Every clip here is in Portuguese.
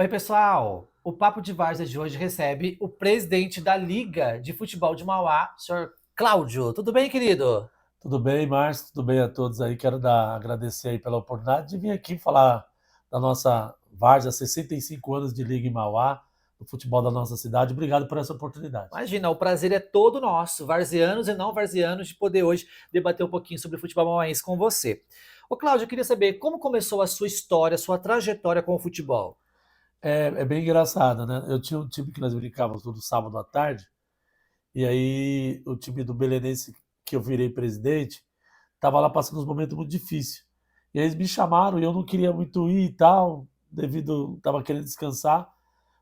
Oi, pessoal! O Papo de Várzea de hoje recebe o presidente da Liga de Futebol de Mauá, senhor Cláudio. Tudo bem, querido? Tudo bem, Márcio? Tudo bem a todos aí? Quero agradecer aí pela oportunidade de vir aqui falar da nossa Várzea, 65 anos de Liga em Mauá, do futebol da nossa cidade. Obrigado por essa oportunidade. Imagina, o prazer é todo nosso, varzianos e não varzianos, de poder hoje debater um pouquinho sobre futebol mauáense com você. Ô, Cláudio, eu queria saber como começou a sua história, a sua trajetória com o futebol. É bem engraçado, né? Eu tinha um time que nós brincávamos todo sábado à tarde, e aí o time do Belenense, que eu virei presidente, estava lá passando uns momentos muito difíceis. E aí eles me chamaram e eu não queria muito ir e tal, devido estava querendo descansar.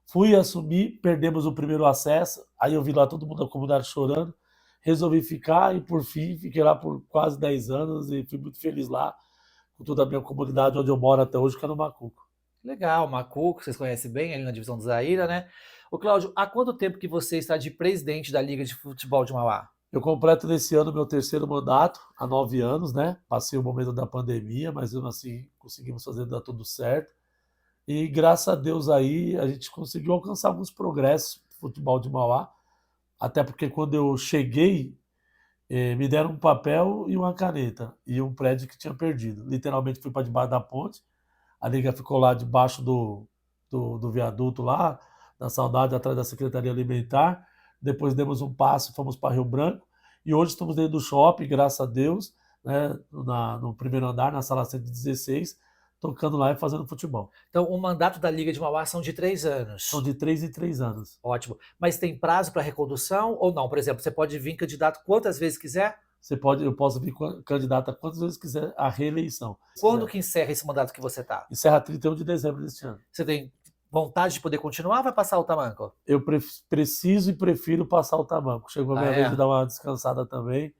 Fui assumir, perdemos o primeiro acesso, aí eu vi lá todo mundo da comunidade chorando, resolvi ficar e por fim fiquei lá por quase 10 anos e fui muito feliz lá, com toda a minha comunidade onde eu moro até hoje, que é no Macuco. Legal, Macuco, vocês conhecem bem, ali na divisão do Zaira, né? Ô, Cláudio, há quanto tempo que você está de presidente da Liga de Futebol de Mauá? Eu completo nesse ano meu terceiro mandato, há 9 anos, né? Passei o momento da pandemia, mas mesmo assim conseguimos fazer dar tudo certo. E graças a Deus aí a gente conseguiu alcançar alguns progressos no futebol de Mauá, até porque quando eu cheguei, me deram um papel e uma caneta e um prédio que tinha perdido. Literalmente fui para debaixo da ponte, a liga ficou lá debaixo do viaduto lá, da Saudade, atrás da Secretaria Alimentar. Depois demos um passo, fomos para Rio Branco e hoje estamos dentro do shopping, graças a Deus, né, no primeiro andar, na sala 116, tocando lá e fazendo futebol. Então, o mandato da Liga de Mauá são de 3 São anos. de 3 em 3 anos. Ótimo. Mas tem prazo para recondução ou não? Por exemplo, você pode vir candidato quantas vezes quiser? Eu posso vir candidato a quantas vezes quiser à reeleição. Se Quando quiser. que encerra esse mandato que você está? Encerra 31 de dezembro deste ano. Você tem vontade de poder continuar ou vai passar o tamanco? Eu preciso e prefiro passar o tamanco. Chegou a Ah, minha vez de é? dar uma descansada também.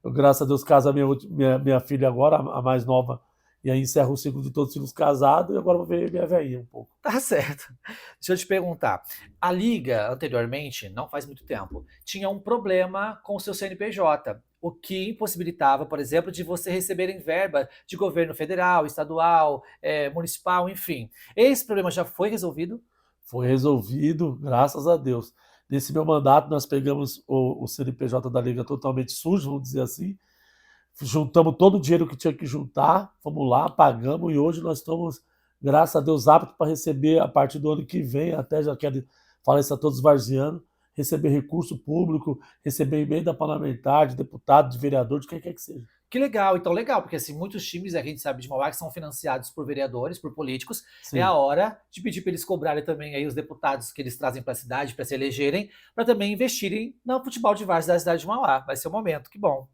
Graças a Deus, caso a minha filha agora, a mais nova, e aí encerro o ciclo de todos os filhos casados, e agora vou ver minha velhinha um pouco. Tá certo. Deixa eu te perguntar. A Liga, anteriormente, não faz muito tempo, tinha um problema com o seu CNPJ, o que impossibilitava, por exemplo, de você receberem verba de governo federal, estadual, municipal, enfim. Esse problema já foi resolvido? Foi resolvido, graças a Deus. Nesse meu mandato, nós pegamos o CNPJ da Liga totalmente sujo, vamos dizer assim, juntamos todo o dinheiro que tinha que juntar, fomos lá, pagamos e hoje nós estamos, graças a Deus, aptos para receber a partir do ano que vem, até já quero falar isso a todos os varzianos, receber recurso público, receber emenda parlamentar, de deputado, de vereador, de quem quer que seja. Que legal, então legal, porque assim, muitos times, a gente sabe de Mauá, que são financiados por vereadores, por políticos, é a Sim. hora de pedir para eles cobrarem também aí os deputados que eles trazem para a cidade, para se elegerem, para também investirem no futebol de várzea da cidade de Mauá. Vai ser o momento, que bom.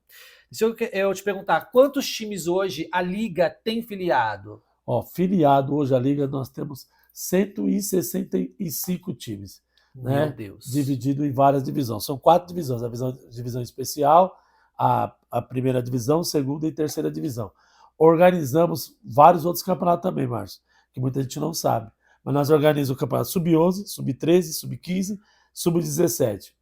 Deixa eu te perguntar, quantos times hoje a Liga tem filiado? Ó, filiado hoje à Liga, nós temos 165 times, Meu né? Deus. Dividido em várias divisões. São 4 divisões: divisão especial, a primeira divisão, segunda e terceira divisão. Organizamos vários outros campeonatos também, Márcio, que muita gente não sabe. Mas nós organizamos o campeonato sub-11, sub-13, sub-15, sub-17.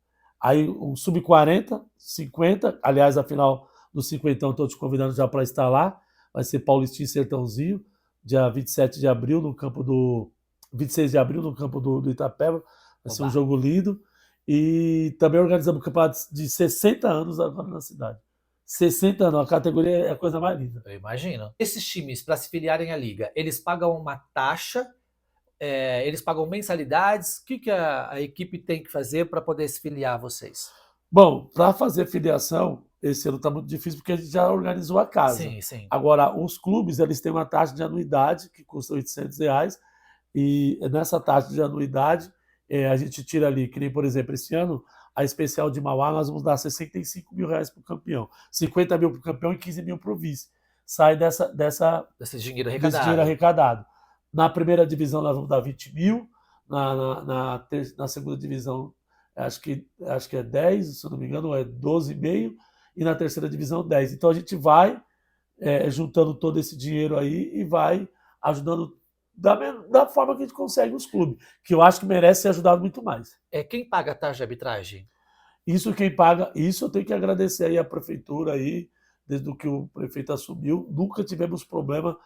Aí um sub-40, 50, aliás, a final do 50, estou te convidando já para estar lá. Vai ser Paulistinha e Sertãozinho, dia 27 de abril, no campo do. 26 de abril, no campo do Itapeva. Vai ser um Oba. jogo lindo. E também organizamos campeonatos de 60 anos agora na cidade. 60 anos, a categoria é a coisa mais linda. Eu imagino. Esses times, para se filiarem à Liga, eles pagam uma taxa, eles pagam mensalidades? O que, que a equipe tem que fazer para poder se filiar a vocês? Bom, para fazer filiação, esse ano está muito difícil porque a gente já organizou a casa. Sim, sim. Agora, os clubes eles têm uma taxa de anuidade que custa R$ 800 e nessa taxa de anuidade a gente tira ali, que nem por exemplo, esse ano a especial de Mauá nós vamos dar R$ 65 mil para o campeão, 50 mil para o campeão e 15 mil para o vice. Sai Desse dinheiro desse dinheiro arrecadado. arrecadado. Na primeira divisão nós vamos dar 20 mil, na segunda divisão acho que é 10, se eu não me engano, é 12,5, e na terceira divisão 10. Então a gente vai juntando todo esse dinheiro aí e vai ajudando da forma que a gente consegue os clubes, que eu acho que merece ser ajudado muito mais. Quem paga a taxa de arbitragem? Isso quem paga, isso eu tenho que agradecer aí a prefeitura aí, desde que o prefeito assumiu, nunca tivemos problema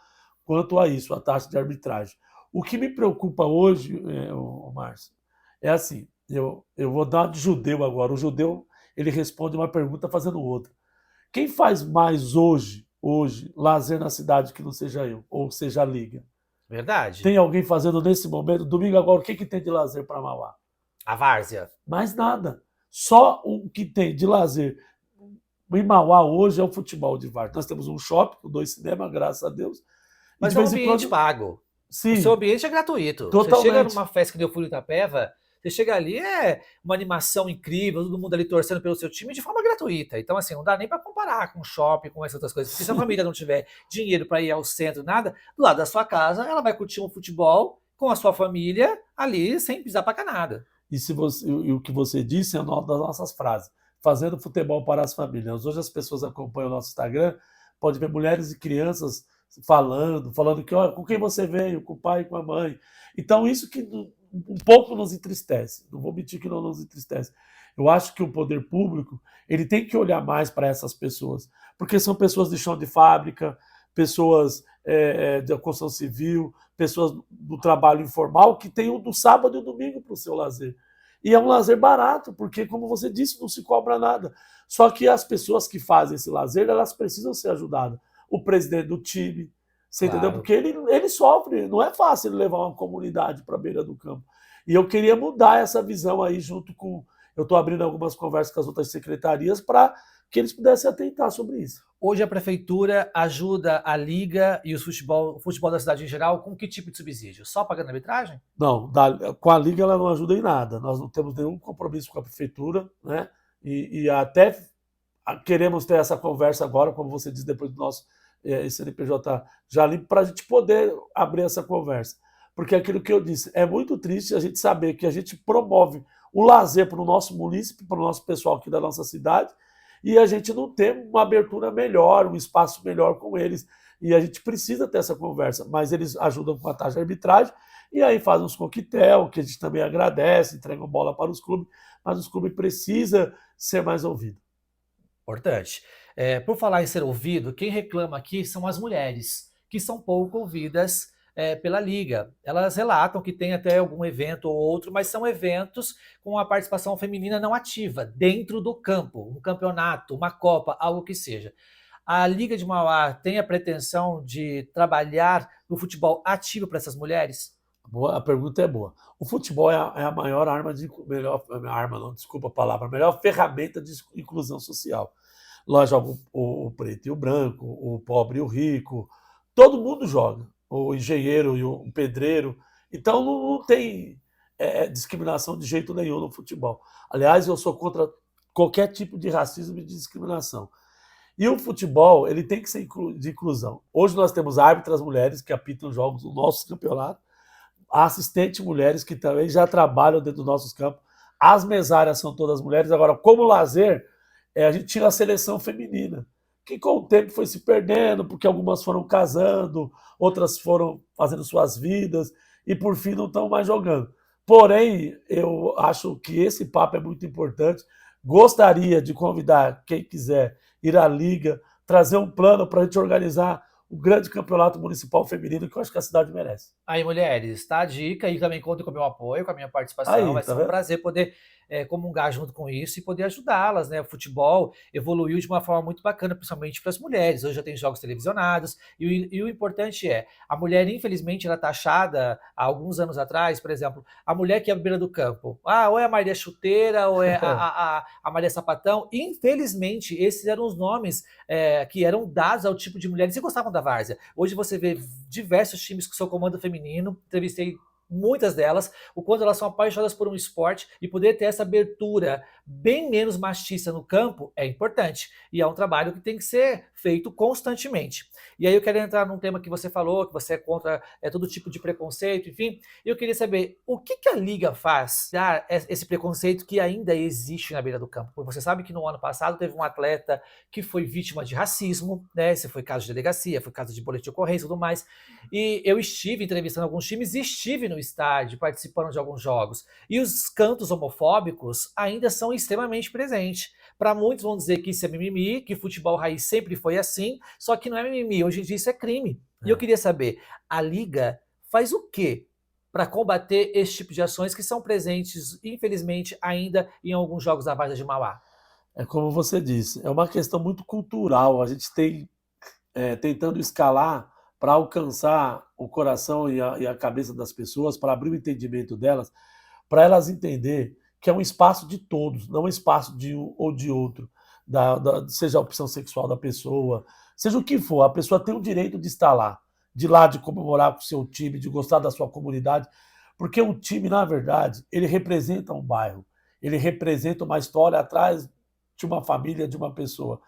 quanto a isso, a taxa de arbitragem. O que me preocupa hoje, Márcio, é assim, eu vou dar uma de judeu agora. O judeu, ele responde uma pergunta fazendo outra. Quem faz mais hoje, lazer na cidade que não seja eu, ou seja a Liga? Verdade. Tem alguém fazendo nesse momento? Domingo agora, o que, que tem de lazer para Mauá? A várzea. Mais nada. Só o que tem de lazer em Mauá hoje é o futebol de VAR. Nós temos um shopping com 2 cinemas, graças a Deus. E Mas de é um vez em ambiente quando, pago. O seu sim, ambiente é gratuito. Você chega totalmente. numa festa que deu fui em Itapeva, você chega ali, é uma animação incrível, todo mundo ali torcendo pelo seu time de forma gratuita. Então, assim, não dá nem para comparar com shopping, com essas outras coisas. Porque se a família não tiver dinheiro para ir ao centro, nada, do lado da sua casa, ela vai curtir um futebol com a sua família ali, sem pisar para canada. E, se você, e o que você disse é uma das nossas frases. Fazendo futebol para as famílias. Hoje as pessoas acompanham o nosso Instagram, pode ver mulheres e crianças falando que, olha, com quem você veio, com o pai e com a mãe. Então, isso que um pouco nos entristece. Não vou mentir que não nos entristece. Eu acho que o poder público ele tem que olhar mais para essas pessoas, porque são pessoas de chão de fábrica, pessoas da construção civil, pessoas do trabalho informal que têm o do sábado e o domingo para o seu lazer. E é um lazer barato, porque, como você disse, não se cobra nada. Só que as pessoas que fazem esse lazer, elas precisam ser ajudadas. O presidente do time, você entendeu? Claro. Porque ele sofre, não é fácil ele levar uma comunidade para a beira do campo. E eu queria mudar essa visão aí, junto com. Eu estou abrindo algumas conversas com as outras secretarias para que eles pudessem atentar sobre isso. Hoje a prefeitura ajuda a liga e o futebol da cidade em geral com que tipo de subsídio? Só pagando arbitragem? Não, com a Liga ela não ajuda em nada. Nós não temos nenhum compromisso com a prefeitura, né? E até queremos ter essa conversa agora, como você disse, depois do nosso CNPJ já limpo, para a gente poder abrir essa conversa. Porque aquilo que eu disse, é muito triste a gente saber que a gente promove o lazer para o nosso município, para o nosso pessoal aqui da nossa cidade, e a gente não tem uma abertura melhor, um espaço melhor com eles. E a gente precisa ter essa conversa, mas eles ajudam com a taxa de arbitragem, e aí fazem uns coquetel, que a gente também agradece, entregam bola para os clubes, mas os clubes precisam ser mais ouvidos. Importante. Por falar em ser ouvido, quem reclama aqui são as mulheres, que são pouco ouvidas pela Liga. Elas relatam que tem até algum evento ou outro, mas são eventos com a participação feminina não ativa, dentro do campo, um campeonato, uma Copa, algo que seja. A Liga de Mauá tem a pretensão de trabalhar no futebol ativo para essas mulheres? A pergunta é boa. O futebol é a maior arma de melhor arma, não, desculpa a palavra, a melhor ferramenta de inclusão social. Lá joga o preto e o branco, o pobre e o rico, todo mundo joga. O engenheiro e o pedreiro. Então não tem discriminação de jeito nenhum no futebol. Aliás, eu sou contra qualquer tipo de racismo e de discriminação. E o futebol ele tem que ser de inclusão. Hoje nós temos árbitras mulheres que apitam jogos no nosso campeonato, assistentes mulheres que também já trabalham dentro dos nossos campos. As mesárias são todas mulheres. Agora, como lazer, a gente tinha a seleção feminina, que com o tempo foi se perdendo, porque algumas foram casando, outras foram fazendo suas vidas, e por fim não estão mais jogando. Porém, eu acho que esse papo é muito importante. Gostaria de convidar quem quiser ir à Liga, trazer um plano para a gente organizar o grande campeonato municipal feminino que eu acho que a cidade merece. Aí, mulheres, tá a dica e também conta com o meu apoio, com a minha participação. Aí, Vai tá ser um vendo? prazer poder comungar junto com isso e poder ajudá-las, né? O futebol evoluiu de uma forma muito bacana, principalmente para as mulheres. Hoje já tem jogos televisionados e o importante é, a mulher, infelizmente, ela é taxada há alguns anos atrás, por exemplo, a mulher que é à beira do campo. Ah, ou é a Maria Chuteira, ou é a Maria Sapatão. Infelizmente, esses eram os nomes que eram dados ao tipo de mulheres que gostavam da várzea. Hoje você vê diversos times com seu comando feminino, entrevistei muitas delas, o quanto elas são apaixonadas por um esporte e poder ter essa abertura bem menos machista no campo é importante. E é um trabalho que tem que ser feito constantemente. E aí eu quero entrar num tema que você falou, que você é contra todo tipo de preconceito, enfim. Eu queria saber o que a Liga faz para esse preconceito que ainda existe na beira do campo. Porque você sabe que no ano passado teve um atleta que foi vítima de racismo, né? Esse foi caso de delegacia, foi caso de boletim de ocorrência e tudo mais. E eu estive entrevistando alguns times e estive no estádio participando de alguns jogos. E os cantos homofóbicos ainda são extremamente presentes. Para muitos vão dizer que isso é mimimi, que futebol raiz sempre foi assim, só que não é mimimi, hoje em dia isso é crime. E eu queria saber, a Liga faz o quê para combater esse tipo de ações que são presentes, infelizmente, ainda em alguns jogos da Várzea de Mauá? É como você disse, é uma questão muito cultural. A gente tem tentando escalar para alcançar o coração e a cabeça das pessoas, para abrir o entendimento delas, para elas entender que é um espaço de todos, não um espaço de um ou de outro, seja a opção sexual da pessoa, seja o que for, a pessoa tem o direito de estar lá, de ir lá, de comemorar com o seu time, de gostar da sua comunidade, porque o time, na verdade, ele representa um bairro, ele representa uma história atrás de uma família, de uma pessoa.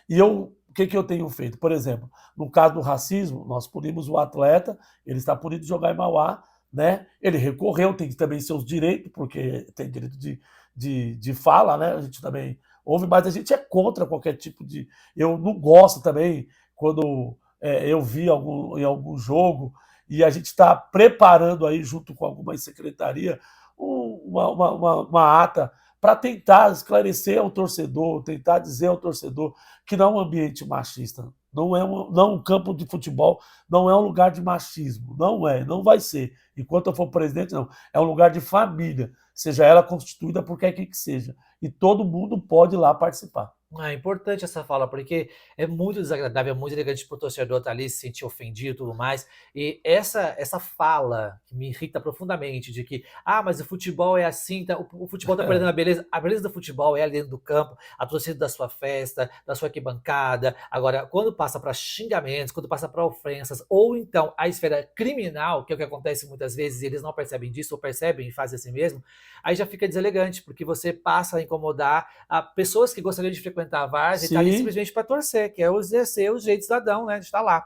O que eu tenho feito? Por exemplo, no caso do racismo, nós punimos o atleta, ele está punido de jogar em Mauá, né? Ele recorreu, tem também seus direitos, porque tem direito de fala, né? A gente também ouve, mas a gente é contra qualquer tipo de. Eu não gosto também quando eu vi em algum jogo e a gente está preparando aí, junto com alguma secretaria, uma ata para tentar esclarecer ao torcedor, tentar dizer ao torcedor que não é um ambiente machista, não um campo de futebol, não é um lugar de machismo, não vai ser. Enquanto eu for presidente, não. É um lugar de família, seja ela constituída por quem que seja. E todo mundo pode ir lá participar. É importante essa fala, porque é muito desagradável, é muito elegante para o torcedor estar ali, se sentir ofendido e tudo mais. E essa fala que me irrita profundamente, de que, mas o futebol é assim, o futebol está perdendo a beleza. A beleza do futebol é ali dentro do campo, a torcida da sua festa, da sua arquibancada. Agora, quando passa para xingamentos, quando passa para ofensas, ou então a esfera criminal, que é o que acontece muitas vezes, e eles não percebem disso, ou percebem e fazem assim mesmo, aí já fica deselegante, porque você passa a incomodar a pessoas que gostariam de frequentar a várzea e tá ali Sim, simplesmente para torcer, que é exercer o jeito cidadão, né, de estar lá.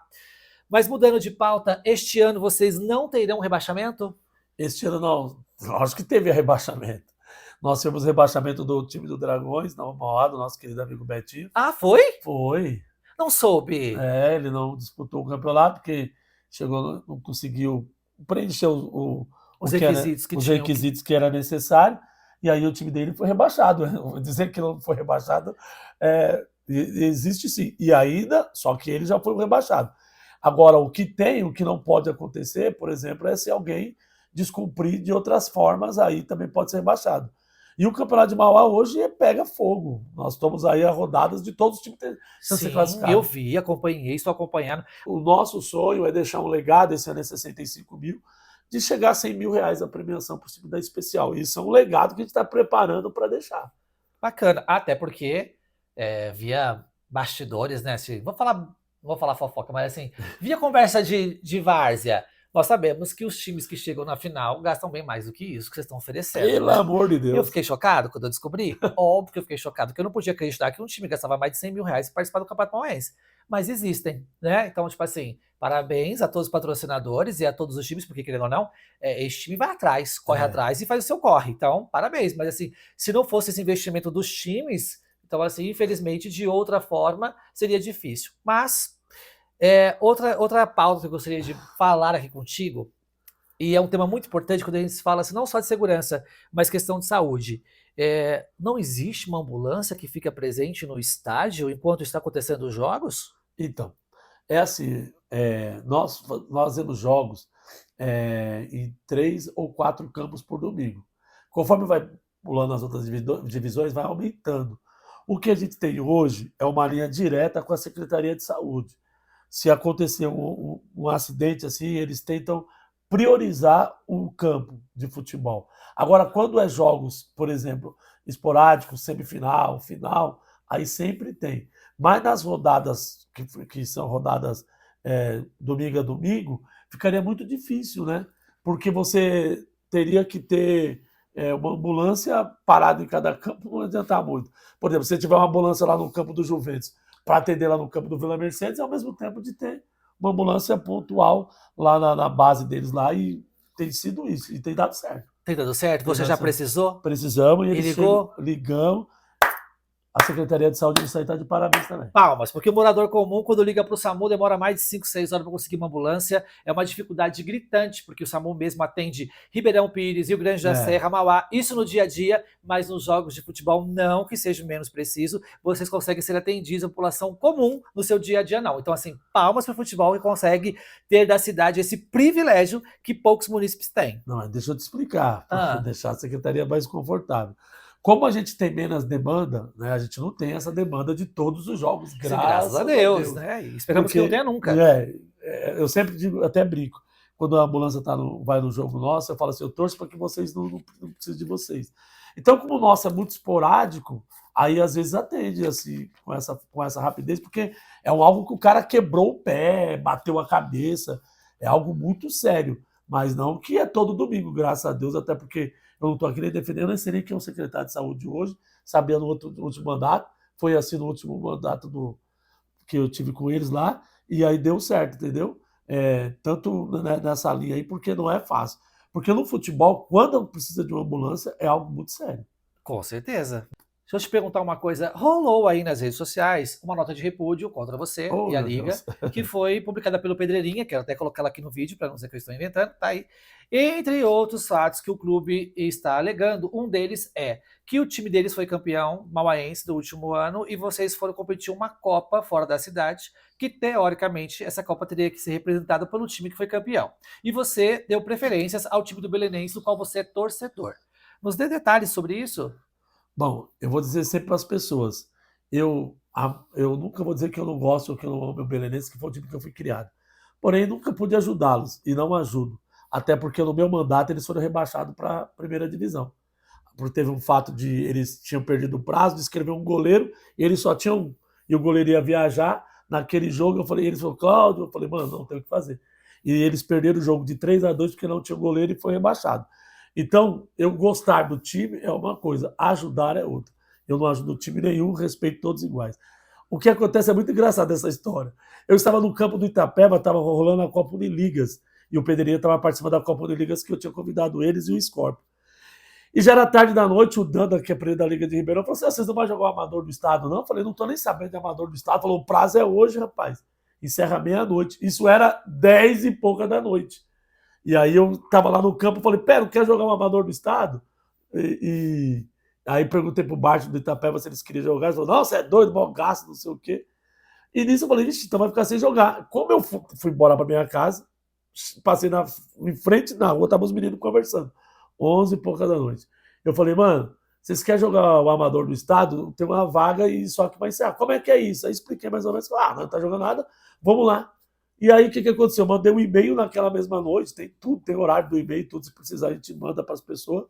Mas mudando de pauta, este ano vocês não terão rebaixamento? este ano não. Lógico que teve rebaixamento. Nós tivemos rebaixamento do time do Dragões, na Mauá, do nosso querido amigo Betinho. Ah, foi? Foi. Não soube. Ele não disputou o campeonato porque não conseguiu preencher Os que era, requisitos que os tinham. requisitos que era necessário, e aí o time dele foi rebaixado. Dizer que não foi rebaixado, existe sim. E ainda, só que ele já foi rebaixado. Agora, o que não pode acontecer, por exemplo, é se alguém descumprir de outras formas, aí também pode ser rebaixado. E o Campeonato de Mauá hoje pega fogo. Nós estamos aí a rodadas de todos os times tentando ser Sim, eu classificados. vi, acompanhei, estou acompanhando. O nosso sonho é deixar um legado, esse ano é 65 mil, de chegar a 100 mil reais a premiação por cima da especial. Isso é um legado que a gente está preparando para deixar. Bacana, até porque via bastidores, né? Não vou falar fofoca, mas assim, via conversa de várzea. Nós sabemos que os times que chegam na final gastam bem mais do que isso que vocês estão oferecendo, Pelo né? amor de Eu Deus. fiquei chocado quando eu descobri. Óbvio que eu fiquei chocado, porque eu não podia acreditar que um time gastava mais de 100 mil reais para participar do Campeonato Mauense. Mas existem, né? Então, tipo assim, parabéns a todos os patrocinadores e a todos os times, porque querendo ou não, esse time vai atrás, corre atrás e faz o seu corre. Então, parabéns. Mas assim, se não fosse esse investimento dos times, então assim, infelizmente, de outra forma, seria difícil. Mas, outra pauta que eu gostaria de falar aqui contigo, e é um tema muito importante quando a gente fala assim, não só de segurança, mas questão de saúde. Não existe uma ambulância que fica presente no estádio enquanto está acontecendo os jogos? Então, é assim, nós fazemos jogos em 3 ou 4 campos por domingo. Conforme vai pulando as outras divisões, vai aumentando. O que a gente tem hoje é uma linha direta com a Secretaria de Saúde. Se acontecer um acidente assim, eles tentam priorizar um campo de futebol. Agora, quando é jogos, por exemplo, esporádicos, semifinal, final, aí sempre tem. Mas nas rodadas, que são rodadas domingo a domingo, ficaria muito difícil, né? Porque você teria que ter uma ambulância parada em cada campo, não adiantar muito. Por exemplo, se você tiver uma ambulância lá no campo do Juventus, para atender lá no campo do Vila Mercedes, ao mesmo tempo de ter uma ambulância pontual lá na base deles lá, e tem sido isso, e tem dado certo. Tem dado certo? Você já precisou? Precisamos, e E eles ligou? ligam, a Secretaria de Saúde disso aí está de parabéns também. Palmas, porque o morador comum, quando liga para o SAMU, demora mais de 5, 6 horas para conseguir uma ambulância. É uma dificuldade gritante, porque o SAMU mesmo atende Ribeirão Pires, Rio Grande da Serra, Mauá, isso no dia a dia, mas nos jogos de futebol não que seja menos preciso, vocês conseguem ser atendidos, a população comum no seu dia a dia não. Então, assim, palmas para o futebol que consegue ter da cidade esse privilégio que poucos munícipes têm. Não, mas deixa eu te explicar, para deixar a secretaria mais confortável. Como a gente tem menos demanda, né, a gente não tem essa demanda de todos os jogos, graças a Deus. Né? E esperamos que não tenha nunca. Eu sempre digo, até brinco, quando a ambulância vai no jogo nosso, eu falo assim, eu torço para que vocês não precisem de vocês. Então, como o nosso é muito esporádico, aí às vezes atende assim, com essa rapidez, porque é algo que o cara quebrou o pé, bateu a cabeça, é algo muito sério, mas não que é todo domingo, graças a Deus, até porque eu não estou aqui nem defendendo, eu nem sei nem quem é o secretário de saúde hoje, sabia no último mandato, foi assim no último mandato que eu tive com eles lá, e aí deu certo, entendeu? Tanto nessa linha aí, porque não é fácil. Porque no futebol, quando precisa de uma ambulância, é algo muito sério. Com certeza. Deixa eu te perguntar uma coisa. Rolou aí nas redes sociais uma nota de repúdio contra você e a Liga, que foi publicada pelo Pedreirinha, quero até colocar ela aqui no vídeo para não dizer que eu estou inventando, tá aí. Entre outros fatos que o clube está alegando, um deles é que o time deles foi campeão mauaense do último ano e vocês foram competir uma Copa fora da cidade, que teoricamente essa Copa teria que ser representada pelo time que foi campeão. E você deu preferências ao time do Belenense, do qual você é torcedor. Nos dê detalhes sobre isso? Bom, eu vou dizer sempre para as pessoas, eu nunca vou dizer que eu não gosto ou que eu não amo o Belenenses, que foi o time que eu fui criado. Porém, nunca pude ajudá-los e não ajudo. Até porque no meu mandato eles foram rebaixados para a primeira divisão. Porque teve um fato de eles tinham perdido o prazo de escrever um goleiro e eles só tinham um. E o goleiro ia viajar. Naquele jogo eu falei, eles falaram, Cláudio, eu falei, mano, não tem o que fazer. E eles perderam o jogo de 3-2 porque não tinha goleiro e foi rebaixado. Então, eu gostar do time é uma coisa, ajudar é outra. Eu não ajudo time nenhum, respeito todos iguais. O que acontece é muito engraçado essa história. Eu estava no campo do Itapeva, estava rolando a Copa Uniligas, e o Pedrinho estava participando da Copa Uniligas, que eu tinha convidado eles e o Scorpio. E já era tarde da noite, o Danda, que é presidente da Liga de Ribeirão, falou assim, vocês não vão jogar o Amador do Estado, não? Eu falei, não estou nem sabendo de Amador do Estado. Falou, o prazo é hoje, rapaz. Encerra meia-noite. Isso era 10 e pouca da noite. E aí eu estava lá no campo, falei, pera, não quer jogar um Amador do Estado? Aí perguntei pro Bart do Itapeva se eles queriam jogar, ele falou, não, você é doido, mal gasto, não sei o quê. E nisso eu falei, vixe, então vai ficar sem jogar. Como eu fui embora para minha casa, passei em frente na rua, estavam os meninos conversando, 11 e pouca da noite. Eu falei, mano, vocês querem jogar o Amador do Estado? Tem uma vaga e só que vai encerrar. Como é que é isso? Aí expliquei mais ou menos, não tá jogando nada, vamos lá. E aí, o que aconteceu? Eu mandei um e-mail naquela mesma noite, tem tudo, tem horário do e-mail, tudo, se precisar a gente manda para as pessoas.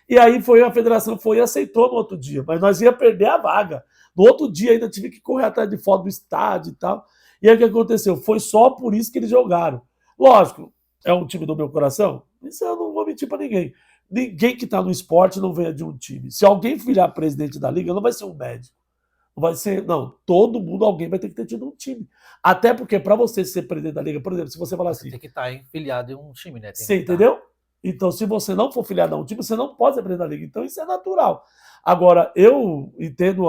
E aí a federação foi e aceitou no outro dia, mas nós ia perder a vaga. No outro dia ainda tive que correr atrás de foto do estádio e tal. E aí o que aconteceu? Foi só por isso que eles jogaram. Lógico, é um time do meu coração, isso eu não vou mentir para ninguém. Ninguém que está no esporte não venha de um time. Se alguém virar presidente da liga, não vai ser um médico. Não vai ser, não. Todo mundo, alguém vai ter que ter tido um time. Até porque, para você ser presidente da liga, por exemplo, se você falar assim. Você tem que estar filiado em um time, né? Você entendeu? Então, se você não for filiado a um time, você não pode ser presidente da liga. Então, isso é natural. Agora, eu entendo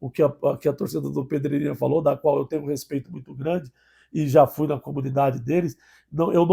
o que a torcida do Pedreirinha falou, da qual eu tenho um respeito muito grande, e já fui na comunidade deles. Eu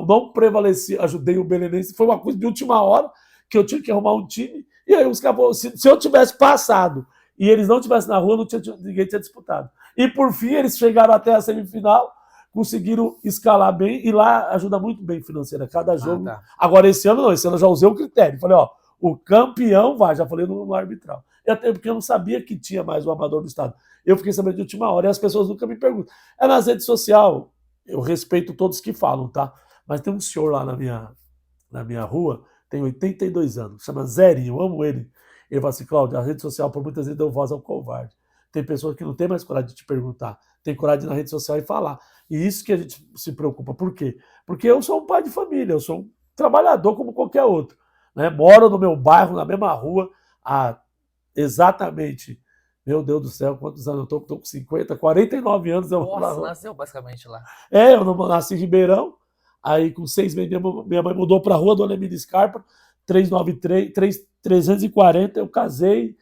não prevaleci, ajudei o Belenense. Foi uma coisa de última hora que eu tinha que arrumar um time. E aí, os cabos, se eu tivesse passado e eles não estivessem na rua, ninguém tinha disputado. E por fim, eles chegaram até a semifinal, conseguiram escalar bem, e lá ajuda muito bem financeira, cada jogo. Tá. Agora, esse ano não, esse ano eu já usei o critério. Falei, o campeão vai, já falei no arbitral. E até porque eu não sabia que tinha mais o Amador do Estado. Eu fiquei sabendo de última hora, e as pessoas nunca me perguntam. É nas redes sociais, eu respeito todos que falam, tá? Mas tem um senhor lá na minha rua, tem 82 anos, chama Zerinho, eu amo ele. Ele fala assim, Cláudio, a rede social por muitas vezes deu voz ao covarde. Tem pessoas que não têm mais coragem de te perguntar, tem coragem de ir na rede social e falar. E isso que a gente se preocupa. Por quê? Porque eu sou um pai de família, eu sou um trabalhador como qualquer outro. Né? Moro no meu bairro, na mesma rua, há exatamente, meu Deus do céu, quantos anos eu estou com 50, 49 anos. Nossa, nasceu basicamente lá. Eu não nasci em Ribeirão, aí com 6 meses minha mãe mudou para a rua Dona Emília Scarpa, 340, eu casei,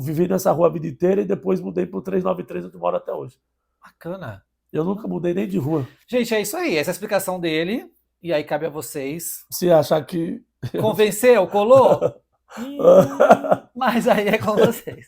Vivi nessa rua a vida inteira e depois mudei para o 393, onde eu moro até hoje. Bacana. Eu nunca mudei nem de rua. Gente, é isso aí. Essa é a explicação dele. E aí cabe a vocês. Se achar que... Convenceu? Colou? Mas aí é com vocês.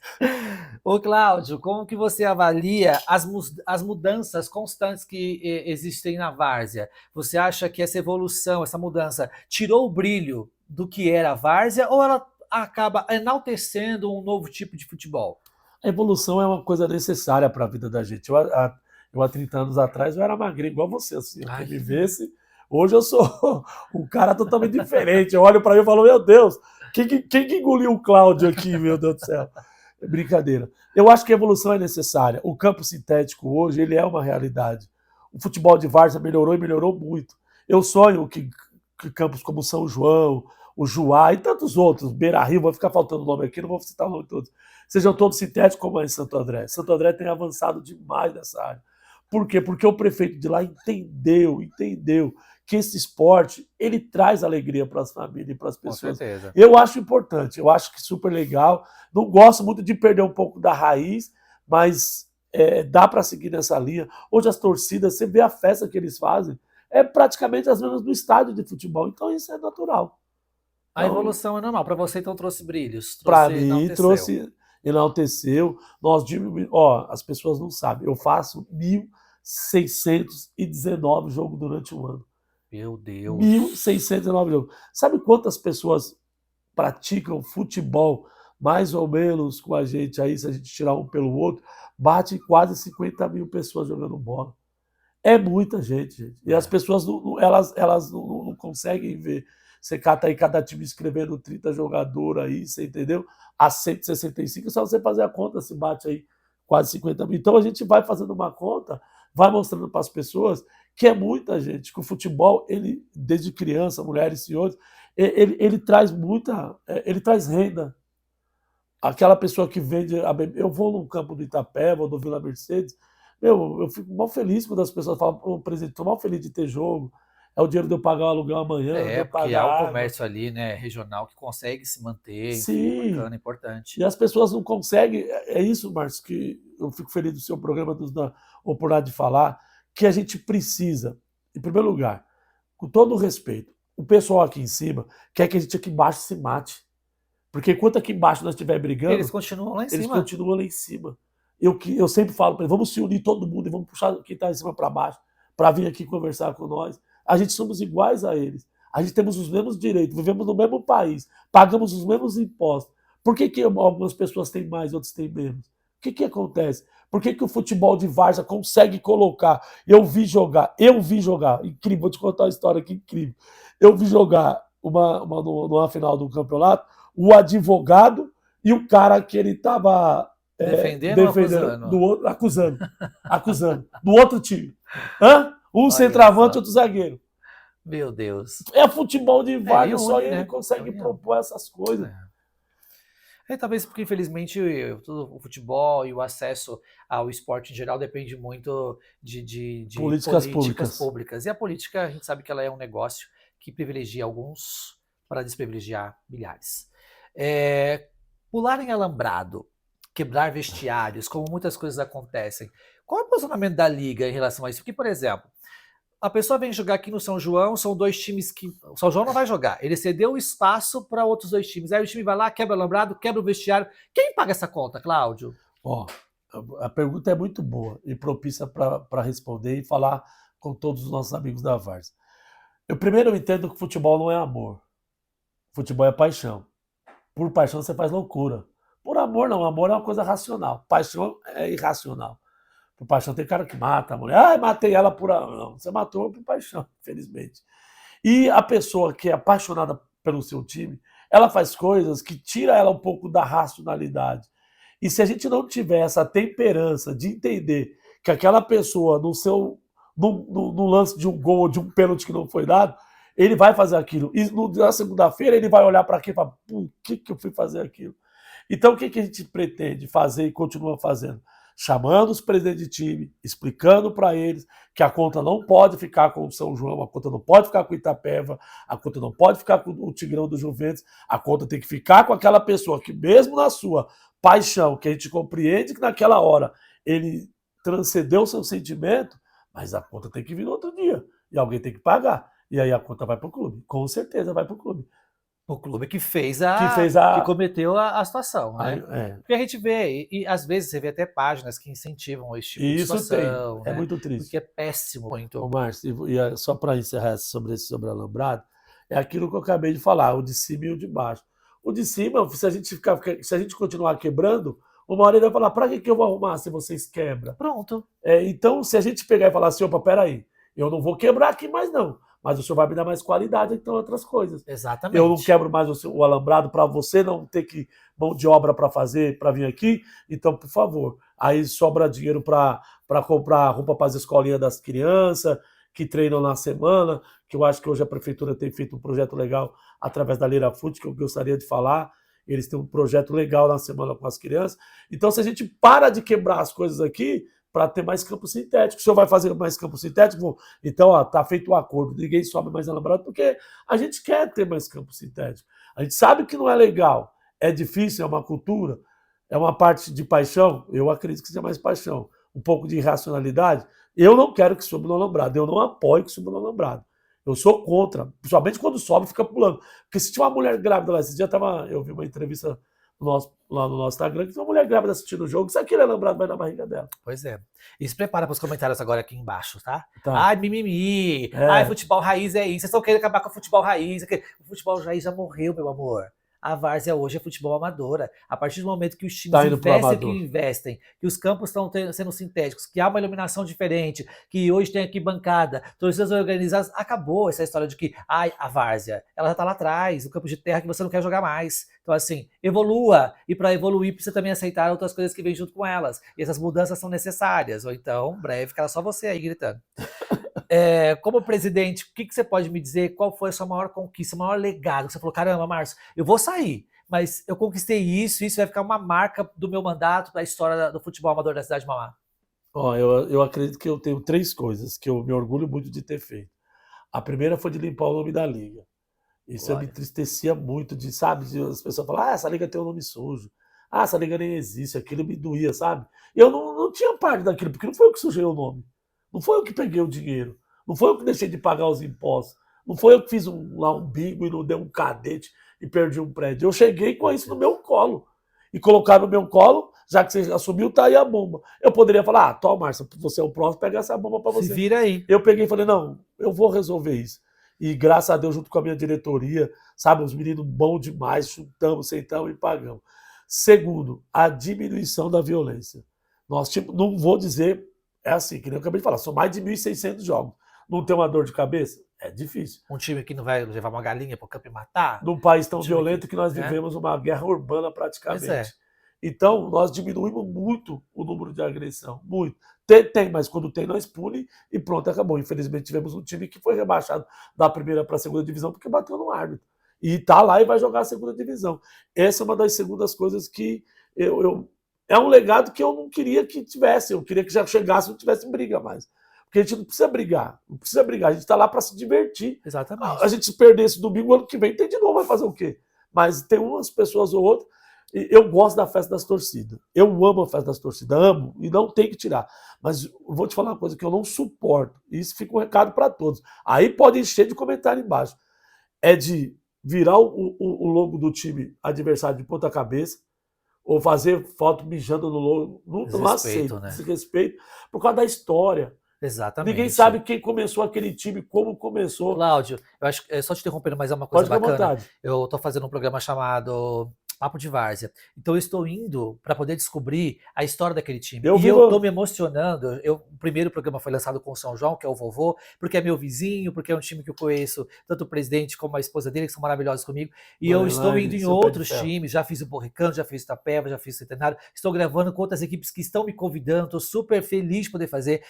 Ô, Cláudio, como que você avalia as mudanças constantes que existem na várzea? Você acha que essa evolução, essa mudança, tirou o brilho do que era a várzea ou ela acaba enaltecendo um novo tipo de futebol? A evolução é uma coisa necessária para a vida da gente. Eu há 30 anos atrás, eu era magrinho, igual você, assim. Quem me visse, hoje eu sou um cara totalmente diferente. Eu olho para mim e falo, meu Deus, quem que engoliu o Cláudio aqui, meu Deus do céu? É brincadeira. Eu acho que a evolução é necessária. O campo sintético hoje, ele é uma realidade. O futebol de várzea melhorou e melhorou muito. Eu sonho que campos como São João, o Juá e tantos outros, Beira-Rio, vou ficar faltando o nome aqui, não vou citar o nome todos, sejam todos sintéticos como é em Santo André. Santo André tem avançado demais nessa área. Por quê? Porque o prefeito de lá entendeu que esse esporte, ele traz alegria para as famílias e para as pessoas. Com certeza. Eu acho importante, eu acho que super legal. Não gosto muito de perder um pouco da raiz, mas dá para seguir nessa linha. Hoje as torcidas, você vê a festa que eles fazem, é praticamente as mesmas do estádio de futebol, então isso é natural. A evolução é normal. Para você, então, trouxe brilhos. Para mim, enalteceu. Nós as pessoas não sabem. Eu faço 1.619 jogos durante um ano. Meu Deus. 1.619 jogos. Sabe quantas pessoas praticam futebol mais ou menos com a gente aí, se a gente tirar um pelo outro? Bate quase 50 mil pessoas jogando bola. É muita gente. E as pessoas elas não conseguem ver. Você cata aí cada time escrevendo 30 jogadores aí, você entendeu? A 165, só você fazer a conta, se bate aí quase 50 mil. Então a gente vai fazendo uma conta, vai mostrando para as pessoas que é muita gente, que o futebol, ele, desde criança, mulheres e senhores, ele traz ele traz renda. Aquela pessoa que vende, eu vou num campo do Itapeva, ou do Vila Mercedes, eu fico mal feliz quando as pessoas falam, ô, presidente, estou mal feliz de ter jogo, é o dinheiro de eu pagar o aluguel amanhã, de eu porque pagar há o comércio ali, né, regional, que consegue se manter. Sim. Enfim, bacana, importante. E as pessoas não conseguem, é isso, Márcio, que eu fico feliz do seu programa, nos dar a oportunidade de falar, que a gente precisa, em primeiro lugar, com todo o respeito, o pessoal aqui em cima quer que a gente aqui embaixo se mate. Porque enquanto aqui embaixo nós estiver brigando, eles continuam lá em cima. Eles continuam lá em cima. Eu sempre falo para eles, vamos se unir todo mundo e vamos puxar quem está em cima para baixo, para vir aqui conversar com nós. A gente somos iguais a eles. A gente temos os mesmos direitos, vivemos no mesmo país, pagamos os mesmos impostos. Por que algumas pessoas têm mais, outras têm menos? O que acontece? Por que o futebol de várzea consegue colocar? Eu vi jogar, incrível, vou te contar uma história aqui incrível. Eu vi jogar numa final do campeonato, o advogado e o cara que ele estava defendendo acusando, do outro time. Um centroavante e outro zagueiro. Meu Deus. É futebol de várzea, só ele consegue propor essas coisas. Talvez porque, infelizmente, o futebol e o acesso ao esporte em geral depende muito de políticas públicas. E a política, a gente sabe que ela é um negócio que privilegia alguns para desprivilegiar milhares. Pular em alambrado, quebrar vestiários, como muitas coisas acontecem. Qual é o posicionamento da Liga em relação a isso? Porque, por exemplo, a pessoa vem jogar aqui no São João, são dois times que... O São João não vai jogar, ele cedeu o espaço para outros dois times. Aí o time vai lá, quebra o alambrado, quebra o vestiário. Quem paga essa conta, Cláudio? A pergunta é muito boa e propícia para responder e falar com todos os nossos amigos da Várzea. Eu entendo que futebol não é amor. Futebol é paixão. Por paixão você faz loucura. Por amor não, amor é uma coisa racional. Paixão é irracional. Por paixão tem cara que mata a mulher. Matei ela por amor. Não, você matou por paixão, infelizmente. E a pessoa que é apaixonada pelo seu time, ela faz coisas que tira ela um pouco da racionalidade. E se a gente não tiver essa temperança de entender que aquela pessoa no lance de um gol ou de um pênalti que não foi dado, ele vai fazer aquilo. E na segunda-feira ele vai olhar para aqui e falar, por que eu fui fazer aquilo? Então o que a gente pretende fazer e continua fazendo? chamando os presidentes de time, explicando para eles que a conta não pode ficar com o São João, a conta não pode ficar com o Itapeva, a conta não pode ficar com o Tigrão do Juventus, a conta tem que ficar com aquela pessoa que mesmo na sua paixão, que a gente compreende que naquela hora ele transcendeu o seu sentimento, mas a conta tem que vir no outro dia e alguém tem que pagar. E aí a conta vai para o clube, com certeza vai para o clube. O clube que fez que cometeu a situação, né? É. Porque a gente vê, e às vezes você vê até páginas que incentivam esse tipo de Isso situação. tem, né? muito triste. Porque é péssimo. Muito. Ô, Márcio, e só para encerrar sobre Alambrado, é aquilo que eu acabei de falar, o de cima e o de baixo. O de cima, se a gente continuar quebrando, uma hora ele vai falar, para que eu vou arrumar se vocês quebram? Pronto. Então, se a gente pegar e falar assim, opa, peraí, eu não vou quebrar aqui mais não, mas o senhor vai me dar mais qualidade, então outras coisas. Exatamente. Eu não quebro mais o alambrado para você não ter que mão de obra para fazer, para vir aqui, então, por favor. Aí sobra dinheiro para comprar roupa para as escolinhas das crianças, que treinam na semana, que eu acho que hoje a prefeitura tem feito um projeto legal através da Leira Fute, que eu gostaria de falar. Eles têm um projeto legal na semana com as crianças. Então, se a gente para de quebrar as coisas aqui, para ter mais campo sintético. O senhor vai fazer mais campo sintético? Então, está feito o acordo. Ninguém sobe mais alambrado, porque a gente quer ter mais campo sintético. A gente sabe que não é legal, é difícil, é uma cultura, é uma parte de paixão. Eu acredito que seja mais paixão. Um pouco de irracionalidade. Eu não quero que suba no alambrado. Eu não apoio que suba no alambrado. Eu sou contra. Principalmente quando sobe, fica pulando. Porque se tinha uma mulher grávida lá, esse dia eu vi uma entrevista lá no nosso Instagram, que tem uma mulher grávida assistindo o jogo, se aquele alambrado vai na barriga dela. Pois é. E se prepara para os comentários agora aqui embaixo, tá? Tá. Ai, mimimi. Ai, futebol raiz é isso. Vocês estão querendo acabar com o futebol raiz. O futebol raiz já morreu, meu amor. A várzea hoje é futebol amadora. A partir do momento que os times investem, que os campos estão sendo sintéticos, que há uma iluminação diferente, que hoje tem aqui bancada, torcidas organizadas, acabou essa história de que a várzea, ela já está lá atrás, o campo de terra que você não quer jogar mais. Então, assim, evolua. E para evoluir, precisa também aceitar outras coisas que vêm junto com elas. E essas mudanças são necessárias. Ou então, breve, ficará só você aí gritando. Como presidente, o que você pode me dizer? Qual foi a sua maior conquista, o maior legado? Você falou, caramba, Márcio, eu vou sair, mas eu conquistei isso vai ficar uma marca do meu mandato, da história do futebol amador da cidade de Mauá. Eu acredito que eu tenho 3 coisas que eu me orgulho muito de ter feito. A primeira foi de limpar o nome da liga. Isso eu me entristecia muito, de as pessoas falam, essa liga tem um nome sujo. Essa liga nem existe, aquilo me doía, sabe? E eu não tinha parte daquilo, porque não foi eu que sujei o nome. Não foi eu que peguei o dinheiro. Não foi eu que deixei de pagar os impostos. Não foi eu que fiz um bingo e não dei um cadete e perdi um prédio. Eu cheguei com isso no meu colo. E colocar no meu colo, já que você assumiu, tá aí a bomba. Eu poderia falar, toma, Márcio, você é o próximo, pega essa bomba para você. Se vira aí. Eu peguei e falei, não, eu vou resolver isso. E graças a Deus, junto com a minha diretoria, sabe, os meninos bons demais, chutamos, sentamos e pagamos. Segundo, a diminuição da violência. Não vou dizer, é assim, que nem eu acabei de falar, são mais de 1.600 jogos. Não tem uma dor de cabeça? É difícil. Um time que não vai levar uma galinha para o campo e matar? Num país tão violento que nós vivemos uma guerra urbana praticamente. Pois é. Então, nós diminuímos muito o número de agressão. Muito. Tem, mas quando tem, nós pune e pronto, acabou. Infelizmente, tivemos um time que foi rebaixado da primeira para a segunda divisão porque bateu no árbitro. E tá lá e vai jogar a segunda divisão. Essa é uma das segundas coisas que é um legado que eu não queria que tivesse. Eu queria que já chegasse e não tivesse briga mais. Porque a gente não precisa brigar. Não precisa brigar. A gente está lá para se divertir. Exatamente. A gente se perder esse domingo, ano que vem tem de novo, vai fazer o quê? Mas tem umas pessoas ou outras. Eu gosto da festa das torcidas. Eu amo a festa das torcidas. Amo. E não tem que tirar. Mas eu vou te falar uma coisa que eu não suporto. E isso fica um recado para todos. Aí pode encher de comentário embaixo. É de virar o logo do time adversário de ponta cabeça ou fazer foto mijando no logo. Não aceito, né? Desrespeito por causa da história. Exatamente. Ninguém sabe quem começou aquele time, como começou. Cláudio, eu acho que só te interrompendo, mas é uma coisa bacana. Vontade. Eu estou fazendo um programa chamado Papo de Várzea. Então eu estou indo para poder descobrir a história daquele time. Eu estou me emocionando. O primeiro programa foi lançado com o São João, que é o vovô, porque é meu vizinho, porque é um time que eu conheço, tanto o presidente como a esposa dele, que são maravilhosos comigo. E eu estou indo em outros times, já fiz o Borricano, já fiz o Itapeva, já fiz o Centenário. Estou gravando com outras equipes que estão me convidando, estou super feliz de poder fazer.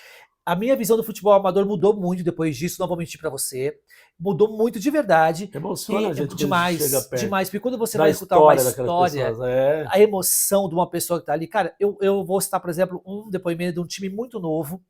A minha visão do futebol amador mudou muito depois disso, não vou mentir para você. Mudou muito de verdade. Emociona a E gente quando a gente chega demais, perto demais. Porque quando você da vai escutar uma história daquelas história, pessoas. É, a emoção de uma pessoa que tá ali. Cara, eu vou citar, por exemplo, um depoimento de um time muito novo,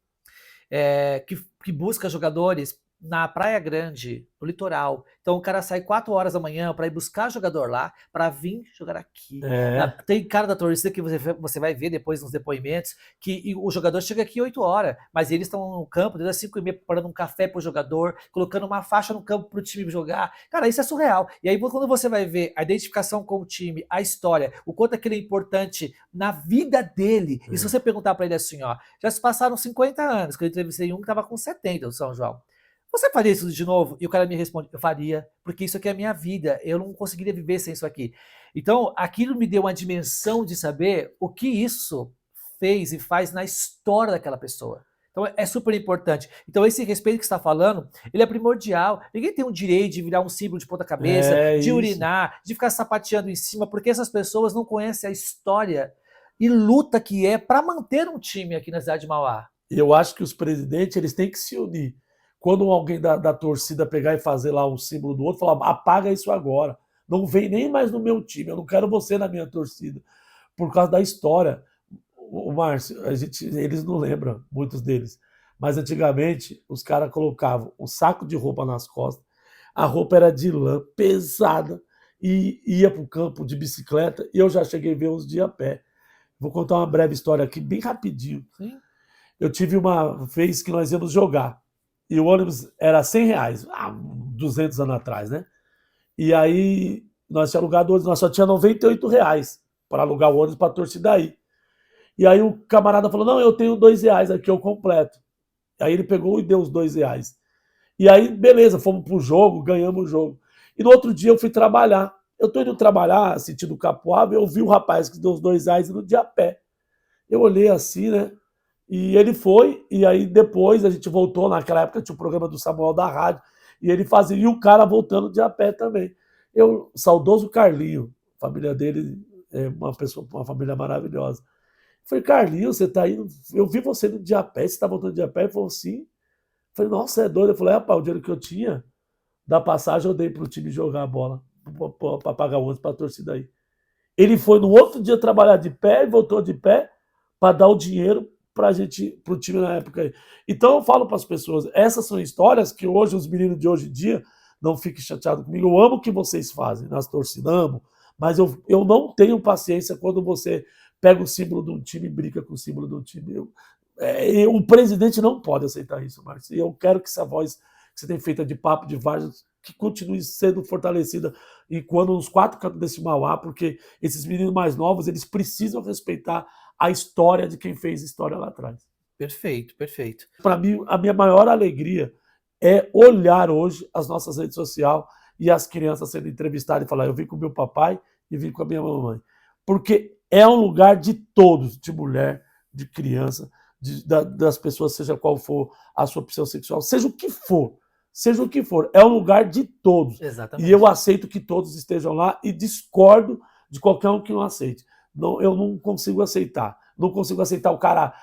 que busca jogadores na Praia Grande, no litoral. Então o cara sai 4 horas da manhã para ir buscar jogador lá, para vir jogar aqui. é. Tem cara da torcida que você vai ver depois nos depoimentos que o jogador chega aqui 8 horas, mas eles estão no campo desde as 5h30 preparando um café pro jogador, colocando uma faixa no campo pro time jogar. Cara, isso é surreal. E aí quando você vai ver a identificação com o time, a história, o quanto aquilo é importante na vida dele, e se você perguntar para ele assim, ó, já se passaram 50 anos, que eu entrevistei um que estava com 70 do São João. Você faria isso de novo? E o cara me responde, eu faria, porque isso aqui é a minha vida, eu não conseguiria viver sem isso aqui. Então, aquilo me deu uma dimensão de saber o que isso fez e faz na história daquela pessoa. Então, é super importante. Então, esse respeito que você está falando, ele é primordial. Ninguém tem o direito de virar um símbolo de ponta cabeça, É de isso. urinar, de ficar sapateando em cima, porque essas pessoas não conhecem a história e luta que é para manter um time aqui na cidade de Mauá. Eu acho que os presidentes eles têm que se unir. Quando alguém da torcida pegar e fazer lá um símbolo do outro, falar, apaga isso agora. Não vem nem mais no meu time, eu não quero você na minha torcida. Por causa da história. O Márcio, eles não lembram, muitos deles. Mas antigamente, os caras colocavam um saco de roupa nas costas, a roupa era de lã, pesada, e ia para o campo de bicicleta, e eu já cheguei a ver uns dias a pé. Vou contar uma breve história aqui, bem rapidinho. Sim. Eu tive uma vez que nós íamos jogar. E o ônibus era R$ 100, há 200 anos atrás, né? E aí nós tínhamos alugado o ônibus, nós só tinha R$ 98 para alugar o ônibus para a torcida aí. E aí o camarada falou, não, eu tenho R$ 2 aqui, eu completo. Aí ele pegou e deu os R$ 2. E aí, beleza, fomos pro jogo, ganhamos o jogo. E no outro dia eu fui trabalhar. Eu tô indo trabalhar, sentido Capoava, eu vi o rapaz que deu os R$ 2 indo de a pé. Eu olhei assim, né? E ele foi, e aí depois a gente voltou, naquela época tinha o programa do Samuel da rádio, e ele fazia, e o cara voltando de a pé também. Saudoso Carlinho, a família dele é uma pessoa, uma família maravilhosa. Eu falei, Carlinho, você tá indo, eu vi você indo de a pé, você tá voltando de a pé? Ele falou, sim. Eu falei, nossa, você é doido? Eu falei, rapaz, o dinheiro que eu tinha da passagem eu dei pro time jogar a bola, pra pagar o ônibus pra torcida aí. Ele foi no outro dia trabalhar de pé e voltou de pé para dar o dinheiro para gente, para o time na época aí. Então eu falo para as pessoas, essas são histórias que hoje os meninos de hoje em dia não fiquem chateados comigo. Eu amo o que vocês fazem, nós torcidamos, mas eu não tenho paciência quando você pega o símbolo de um time e briga com o símbolo de um time. O presidente não pode aceitar isso, Márcio. E eu quero que essa voz que você tem feita de papo de várzea que continue sendo fortalecida e quando nos 4 cantos desse Mauá, porque esses meninos mais novos, eles precisam respeitar a história de quem fez história lá atrás. Perfeito, perfeito. Para mim, a minha maior alegria é olhar hoje as nossas redes sociais e as crianças sendo entrevistadas e falar, eu vim com meu papai e vim com a minha mamãe. Porque é um lugar de todos, de mulher, de criança, das pessoas, seja qual for a sua opção sexual, seja o que for. Seja o que for, é um lugar de todos. E Exatamente. eu aceito que todos estejam lá e discordo de qualquer um que não aceite. Não, eu não consigo aceitar. Não consigo aceitar o cara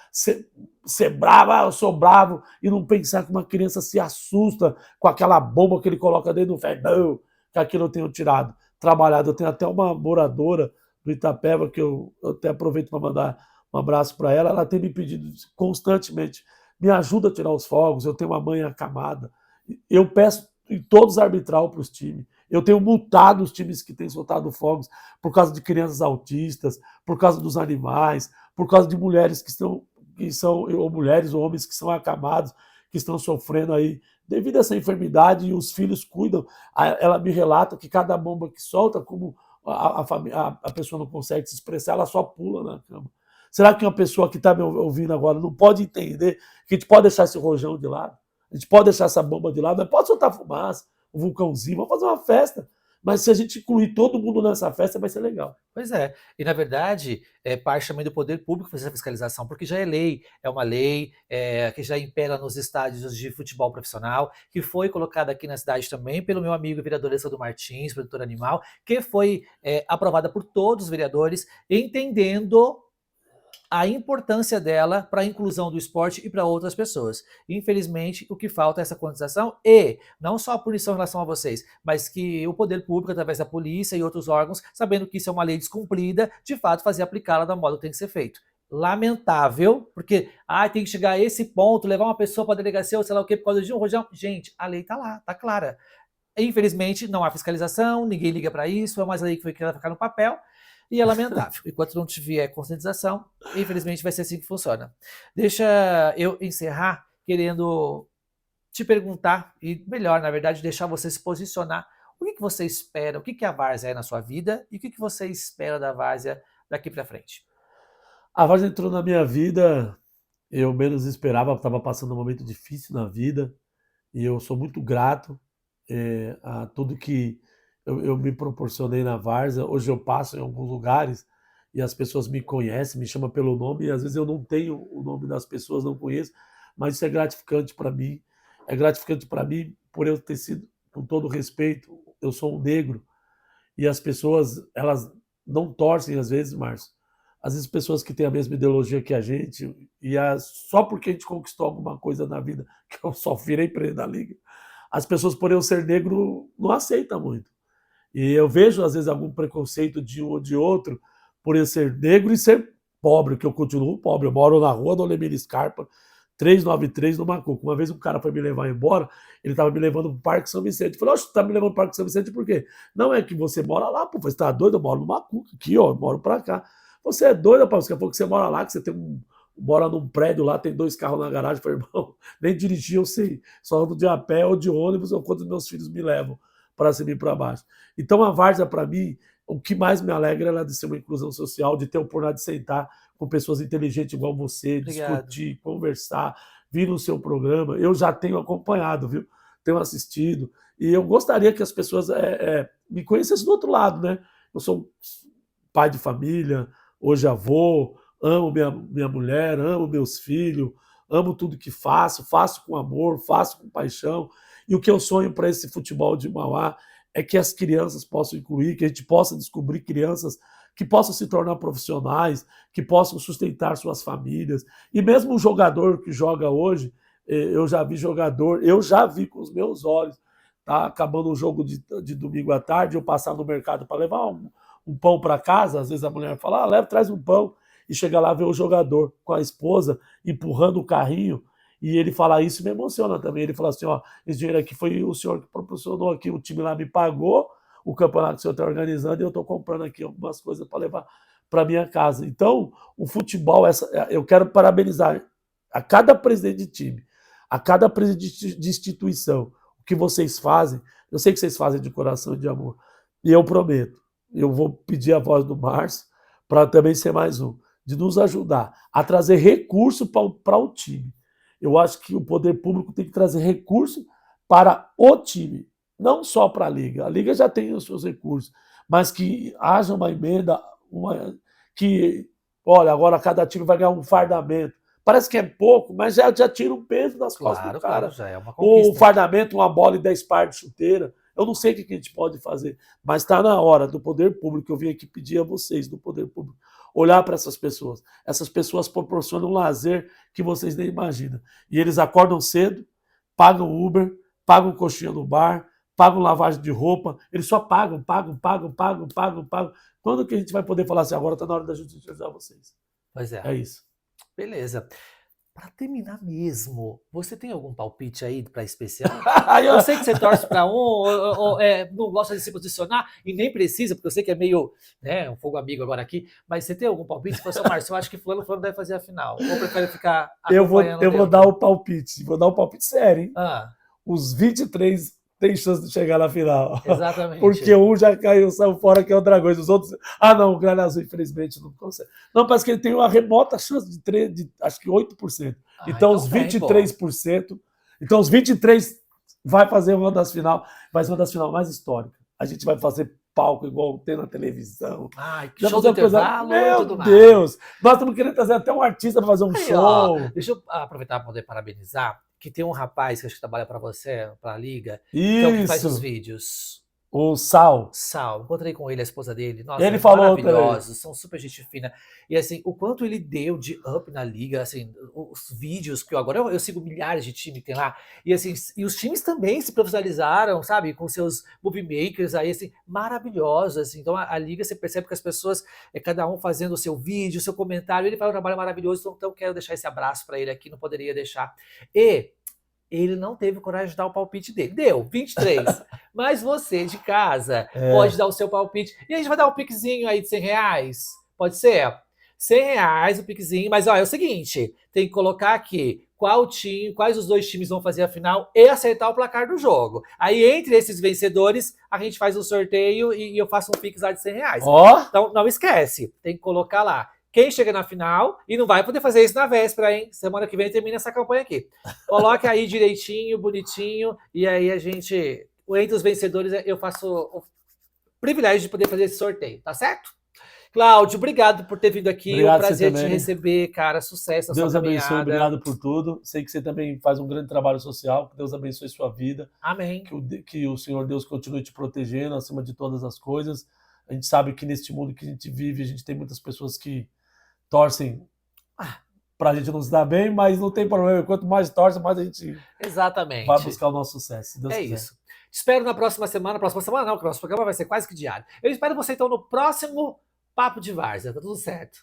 ser bravo, eu sou bravo, e não pensar que uma criança se assusta com aquela bomba que ele coloca dentro do ferro, que aquilo eu tenho tirado, trabalhado. Eu tenho até uma moradora do Itapeva, que eu até aproveito para mandar um abraço para ela, ela tem me pedido constantemente, me ajuda a tirar os fogos, eu tenho uma mãe acamada. Eu peço em todos arbitral para os times. Eu tenho multado os times que têm soltado fogos por causa de crianças autistas, por causa dos animais, por causa de mulheres ou mulheres ou homens que são acamados, que estão sofrendo aí devido a essa enfermidade e os filhos cuidam. Ela me relata que cada bomba que solta, como a pessoa não consegue se expressar, ela só pula na cama. Será que uma pessoa que está me ouvindo agora não pode entender que a gente pode deixar esse rojão de lado? A gente pode deixar essa bomba de lado, pode soltar fumaça, um vulcãozinho, vamos fazer uma festa. Mas se a gente incluir todo mundo nessa festa, vai ser legal. Pois é. E, na verdade, é parte também do poder público fazer essa fiscalização, porque já é lei, é uma lei que já impera nos estádios de futebol profissional, que foi colocada aqui na cidade também pelo meu amigo vereador Alessandro Martins, produtor animal, que foi aprovada por todos os vereadores, entendendo a importância dela para a inclusão do esporte e para outras pessoas. Infelizmente, o que falta é essa conscientização e não só a punição em relação a vocês, mas que o poder público, através da polícia e outros órgãos, sabendo que isso é uma lei descumprida, de fato fazer aplicá-la da modo que tem que ser feito. Lamentável, porque tem que chegar a esse ponto, levar uma pessoa para a delegacia ou sei lá o que por causa de um rojão. Gente, a lei está lá, está clara. Infelizmente, não há fiscalização, ninguém liga para isso, é uma lei que foi criada para ficar no papel, e é lamentável. Enquanto não tiver conscientização, infelizmente vai ser assim que funciona. Deixa eu encerrar querendo te perguntar, e melhor, na verdade, deixar você se posicionar. O que você espera? O que a Várzea é na sua vida? E o que você espera da Várzea daqui para frente? A Várzea entrou na minha vida, eu menos esperava, estava passando um momento difícil na vida, e eu sou muito grato a tudo que eu me proporcionei na Várzea. Hoje eu passo em alguns lugares e as pessoas me conhecem, me chamam pelo nome, e às vezes eu não tenho o nome das pessoas, não conheço, mas isso é gratificante para mim. É gratificante para mim por eu ter sido, com todo respeito, eu sou um negro, e as pessoas, elas não torcem às vezes, Márcio. Às vezes pessoas que têm a mesma ideologia que a gente, só porque a gente conquistou alguma coisa na vida, que eu só virei presidente da Liga, as pessoas, por eu ser negro, não aceitam muito. E eu vejo, às vezes, algum preconceito de um ou de outro por eu ser negro e ser pobre, que eu continuo pobre. Eu moro na rua do Olemir Scarpa, 393, no Macuco. Uma vez um cara foi me levar embora, ele estava me levando para o Parque São Vicente. Eu falei, oxe, tá me levando para o Parque São Vicente por quê? Não, é que você mora lá, pô. Você tá doido? Eu moro no Macuco, aqui, ó, eu moro para cá. Você é doido, rapaz? Você falou que você mora lá, que você mora num prédio lá, tem 2 carros na garagem. Eu falei, irmão, nem dirigir eu sei. Só ando de a pé ou de ônibus, ou quando meus filhos me levam para cima e para baixo. Então a Várzea, para mim, o que mais me alegra é ela de ser uma inclusão social, de ter a oportunidade de sentar com pessoas inteligentes igual você, Obrigado. discutir, conversar, vir no seu programa. Eu já tenho acompanhado, viu? Tenho assistido. E eu gostaria que as pessoas me conhecessem do outro lado, né? Eu sou pai de família, hoje avô, amo minha mulher, amo meus filhos, amo tudo que faço com amor, faço com paixão. E o que eu sonho para esse futebol de Mauá é que as crianças possam incluir, que a gente possa descobrir crianças que possam se tornar profissionais, que possam sustentar suas famílias. E mesmo o jogador que joga hoje, eu já vi com os meus olhos, tá acabando o jogo de domingo à tarde, eu passar no mercado para levar um pão para casa, às vezes a mulher fala, leva, traz um pão, e chega lá ver o jogador com a esposa empurrando o carrinho, e ele fala isso, me emociona também. Ele fala assim, ó, esse dinheiro aqui foi o senhor que proporcionou aqui, o time lá me pagou, o campeonato que o senhor está organizando, e eu estou comprando aqui algumas coisas para levar para minha casa. Então, o futebol, eu quero parabenizar a cada presidente de time, a cada presidente de instituição, o que vocês fazem. Eu sei que vocês fazem de coração e de amor, e eu prometo, eu vou pedir a voz do Márcio para também ser mais um, de nos ajudar a trazer recurso para o time. Eu acho que o poder público tem que trazer recurso para o time, não só para a Liga. A Liga já tem os seus recursos, mas que haja uma emenda, que, olha, agora cada time vai ganhar um fardamento. Parece que é pouco, mas já tira um peso das costas do cara. Claro, já é uma conquista. O fardamento, uma bola e 10 pares de chuteira. Eu não sei o que a gente pode fazer, mas está na hora do poder público. Eu vim aqui pedir a vocês, do poder público, olhar para essas pessoas. Essas pessoas proporcionam um lazer que vocês nem imaginam. E eles acordam cedo, pagam Uber, pagam coxinha no bar, pagam lavagem de roupa. Eles só pagam. Quando que a gente vai poder falar assim, agora está na hora da gente ajudar vocês? Pois é. É isso. Beleza. Para terminar mesmo, você tem algum palpite aí para especial? Eu sei que você torce para não gosta de se posicionar e nem precisa, porque eu sei que é meio um fogo amigo agora aqui, mas você tem algum palpite? Você fala, Márcio, eu acho que fulano deve fazer a final. Ou prefere ficar acompanhando? Eu vou dar o palpite, sério, hein? Os 23 tem chance de chegar na final. Exatamente. Porque um já caiu, saiu fora, que é outra coisa. Os outros. Não, o Grana Azul, infelizmente, não consegue. Não, parece que ele tem uma remota chance de acho que 8%. Então, os 23%. Então, os 23 vai fazer uma das final, vai ser uma das final mais históricas. A gente vai fazer palco igual tem na televisão. Que show do intervalo e tudo mais. Meu Deus! Nós estamos querendo trazer até um artista para fazer um show. Deixa eu aproveitar para poder parabenizar, que tem um rapaz que acho que trabalha para você, para a Liga, que faz os vídeos. O Sal. Sal, encontrei com ele, a esposa dele. Nossa, Ele falou também. maravilhosos, são super gente fina. E assim, o quanto ele deu de up na liga, assim, os vídeos que agora eu sigo milhares de times que tem lá. E assim, e os times também se profissionalizaram, sabe, com seus movie makers aí, assim, maravilhosos. Assim. Então a liga, você percebe que as pessoas, cada um fazendo o seu vídeo, o seu comentário, ele faz um trabalho maravilhoso. Então quero deixar esse abraço para ele aqui, não poderia deixar. E ele não teve coragem de dar o palpite dele. Deu, 23. Mas você de casa pode dar o seu palpite. E a gente vai dar um piquezinho aí de R$ 100. Pode ser? R$ 100 o piquezinho. Mas ó, é o seguinte: tem que colocar aqui quais os dois times vão fazer a final e acertar o placar do jogo. Aí, entre esses vencedores, a gente faz um sorteio e eu faço um pix lá de R$ 100. Então, não esquece, tem que colocar lá. Quem chega na final, e não vai poder fazer isso na véspera, hein? Semana que vem termina essa campanha aqui. Coloque aí direitinho, bonitinho, e aí a gente, entre os vencedores, eu faço o privilégio de poder fazer esse sorteio, tá certo? Cláudio, obrigado por ter vindo aqui. Obrigado, um prazer você te também. receber, cara. Sucesso na Deus sua abençoe, caminhada. obrigado por tudo. Sei que você também faz um grande trabalho social. Que Deus abençoe sua vida. Amém. Que o Senhor Deus continue te protegendo acima de todas as coisas. A gente sabe que neste mundo que a gente vive, a gente tem muitas pessoas que torcem pra gente não se dar bem, mas não tem problema. Quanto mais torce, mais a gente vai buscar o nosso sucesso, se Deus quiser. Isso. Te espero na próxima semana. Próxima semana não, porque o nosso programa vai ser quase que diário. Eu espero você então no próximo Papo de Várzea. Tá tudo certo.